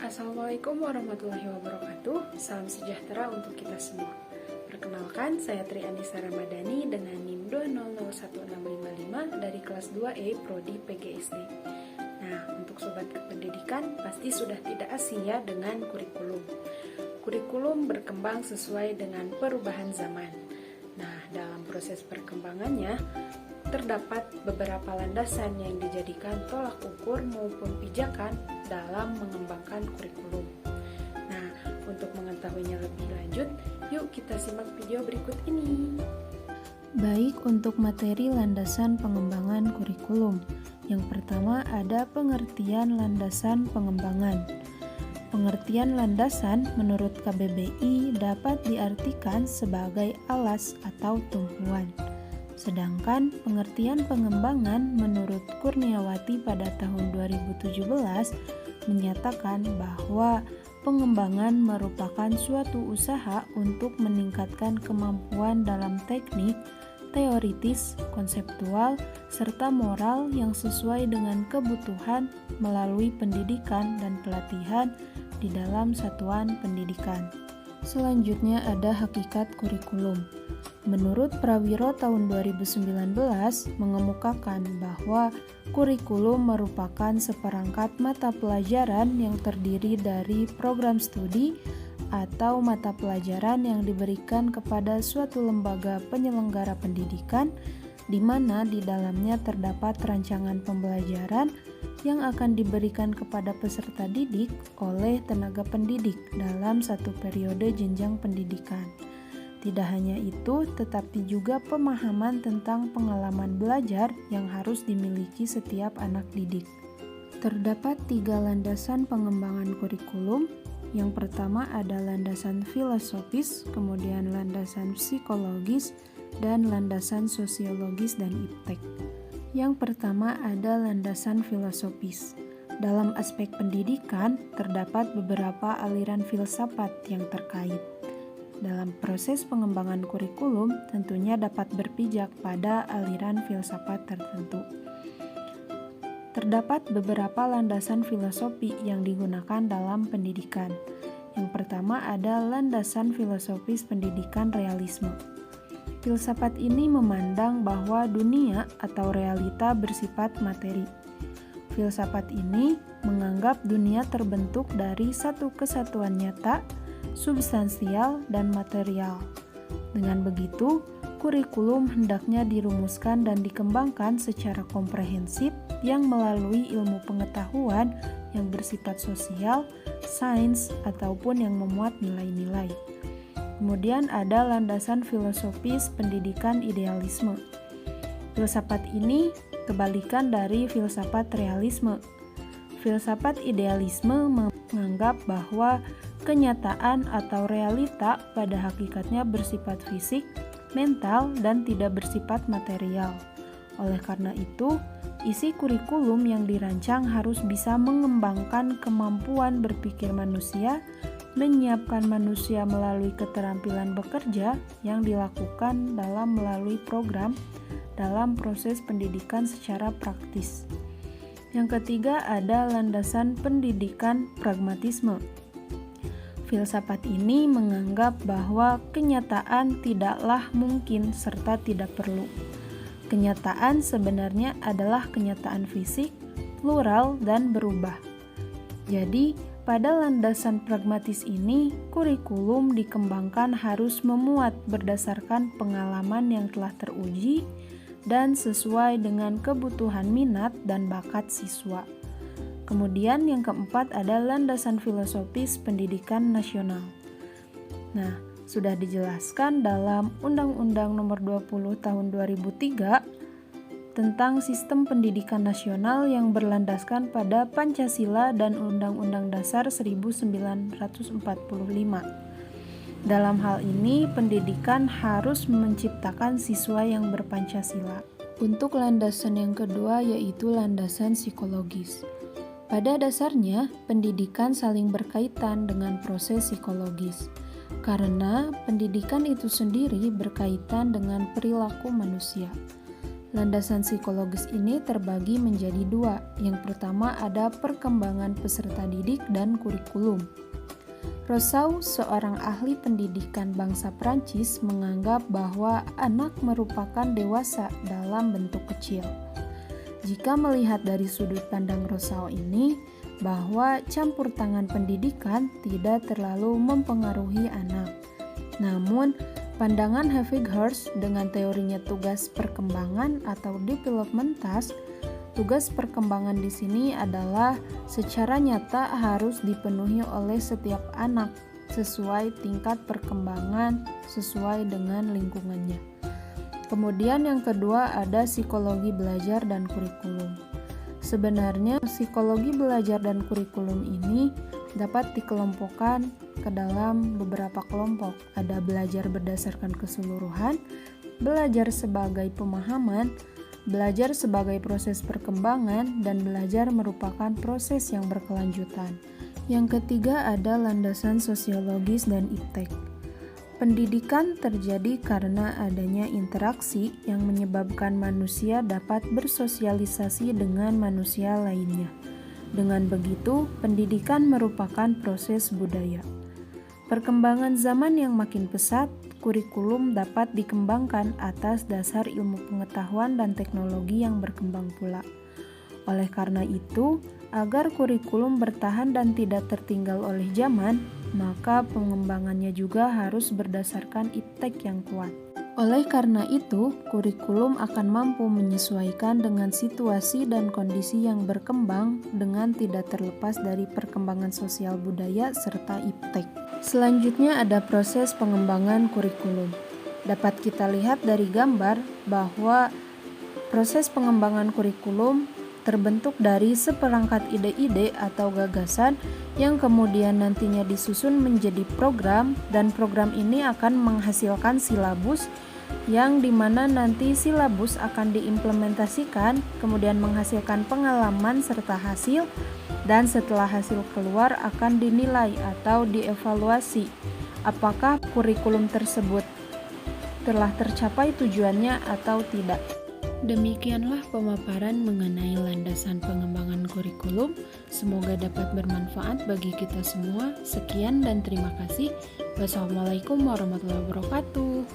Assalamualaikum warahmatullahi wabarakatuh. Salam sejahtera untuk kita semua. Perkenalkan, saya Tri Anissa Ramadhani dengan NIM 2001655 dari kelas 2E Prodi PGSD. Nah, untuk sobat kependidikan pasti sudah tidak asing ya dengan kurikulum. Kurikulum berkembang sesuai dengan perubahan zaman. Nah, dalam proses perkembangannya terdapat beberapa landasan yang dijadikan tolak ukur maupun pijakan dalam mengembangkan kurikulum. Nah, untuk mengetahuinya lebih lanjut, yuk kita simak video berikut ini. Baik, untuk materi landasan pengembangan kurikulum. Yang pertama ada pengertian landasan pengembangan. Pengertian landasan menurut KBBI dapat diartikan sebagai alas atau tumpuan. Sedangkan pengertian pengembangan menurut Kurniawati pada tahun 2017 menyatakan bahwa pengembangan merupakan suatu usaha untuk meningkatkan kemampuan dalam teknik, teoritis, konseptual, serta moral yang sesuai dengan kebutuhan melalui pendidikan dan pelatihan di dalam satuan pendidikan. Selanjutnya ada hakikat kurikulum. Menurut Prawiro tahun 2019 mengemukakan bahwa kurikulum merupakan seperangkat mata pelajaran yang terdiri dari program studi atau mata pelajaran yang diberikan kepada suatu lembaga penyelenggara pendidikan di mana di dalamnya terdapat rancangan pembelajaran yang akan diberikan kepada peserta didik oleh tenaga pendidik dalam satu periode jenjang pendidikan. Tidak hanya itu, tetapi juga pemahaman tentang pengalaman belajar yang harus dimiliki setiap anak didik. Terdapat 3 landasan pengembangan kurikulum. Yang pertama ada landasan filosofis, kemudian landasan psikologis, dan landasan sosiologis dan iptek. Yang pertama ada landasan filosofis. Dalam aspek pendidikan, terdapat beberapa aliran filsafat yang terkait. Dalam proses pengembangan kurikulum, tentunya dapat berpijak pada aliran filsafat tertentu. Terdapat beberapa landasan filosofi yang digunakan dalam pendidikan. Yang pertama ada landasan filosofis pendidikan realisme. Filsafat ini memandang bahwa dunia atau realita bersifat materi. Filsafat ini menganggap dunia terbentuk dari satu kesatuan nyata, substansial, dan material. Dengan begitu, kurikulum hendaknya dirumuskan dan dikembangkan secara komprehensif yang melalui ilmu pengetahuan yang bersifat sosial, sains, ataupun yang memuat nilai-nilai. Kemudian ada landasan filosofis pendidikan idealisme. Filsafat ini kebalikan dari filsafat realisme. Filsafat idealisme menganggap bahwa kenyataan atau realita pada hakikatnya bersifat fisik, mental, dan tidak bersifat material. Oleh karena itu, isi kurikulum yang dirancang harus bisa mengembangkan kemampuan berpikir manusia, menyiapkan manusia melalui keterampilan bekerja yang dilakukan dalam melalui program dalam proses pendidikan secara praktis. Yang ketiga ada landasan pendidikan pragmatisme. Filsafat ini menganggap bahwa kenyataan tidaklah mungkin serta tidak perlu. Kenyataan sebenarnya adalah kenyataan fisik, plural, dan berubah. Jadi, pada landasan pragmatis ini, kurikulum dikembangkan harus memuat berdasarkan pengalaman yang telah teruji dan sesuai dengan kebutuhan minat dan bakat siswa. Kemudian yang keempat ada landasan filosofis pendidikan nasional. Nah, sudah dijelaskan dalam Undang-Undang Nomor 20 Tahun 2003 tentang sistem pendidikan nasional yang berlandaskan pada Pancasila dan Undang-Undang Dasar 1945. Dalam hal ini, pendidikan harus menciptakan siswa yang berpancasila. Untuk landasan yang kedua yaitu landasan psikologis. Pada dasarnya, pendidikan saling berkaitan dengan proses psikologis, karena pendidikan itu sendiri berkaitan dengan perilaku manusia. Landasan psikologis ini terbagi menjadi dua. Yang pertama ada perkembangan peserta didik dan kurikulum. Rousseau, seorang ahli pendidikan bangsa Prancis, menganggap bahwa anak merupakan dewasa dalam bentuk kecil. Jika melihat dari sudut pandang Rousseau ini, bahwa campur tangan pendidikan tidak terlalu mempengaruhi anak. Namun, pandangan Havighurst dengan teorinya tugas perkembangan atau development task, tugas perkembangan di sini adalah secara nyata harus dipenuhi oleh setiap anak sesuai tingkat perkembangan sesuai dengan lingkungannya. Kemudian yang kedua ada psikologi belajar dan kurikulum. Sebenarnya psikologi belajar dan kurikulum ini dapat dikelompokkan ke dalam beberapa kelompok. Ada belajar berdasarkan keseluruhan, belajar sebagai pemahaman, belajar sebagai proses perkembangan, dan belajar merupakan proses yang berkelanjutan. Yang ketiga ada landasan sosiologis dan iptek. Pendidikan terjadi karena adanya interaksi yang menyebabkan manusia dapat bersosialisasi dengan manusia lainnya. Dengan begitu, pendidikan merupakan proses budaya. Perkembangan zaman yang makin pesat, kurikulum dapat dikembangkan atas dasar ilmu pengetahuan dan teknologi yang berkembang pula. Oleh karena itu, agar kurikulum bertahan dan tidak tertinggal oleh zaman, maka pengembangannya juga harus berdasarkan iptek yang kuat. Oleh karena itu, kurikulum akan mampu menyesuaikan dengan situasi dan kondisi yang berkembang dengan tidak terlepas dari perkembangan sosial budaya serta iptek. Selanjutnya ada proses pengembangan kurikulum. Dapat kita lihat dari gambar bahwa proses pengembangan kurikulum terbentuk dari seperangkat ide-ide atau gagasan yang kemudian nantinya disusun menjadi program, dan program ini akan menghasilkan silabus yang dimana nanti silabus akan diimplementasikan, kemudian menghasilkan pengalaman serta hasil, dan setelah hasil keluar akan dinilai atau dievaluasi apakah kurikulum tersebut telah tercapai tujuannya atau tidak. Demikianlah pemaparan mengenai landasan pengembangan kurikulum. Semoga dapat bermanfaat bagi kita semua. Sekian dan terima kasih. Wassalamualaikum warahmatullahi wabarakatuh.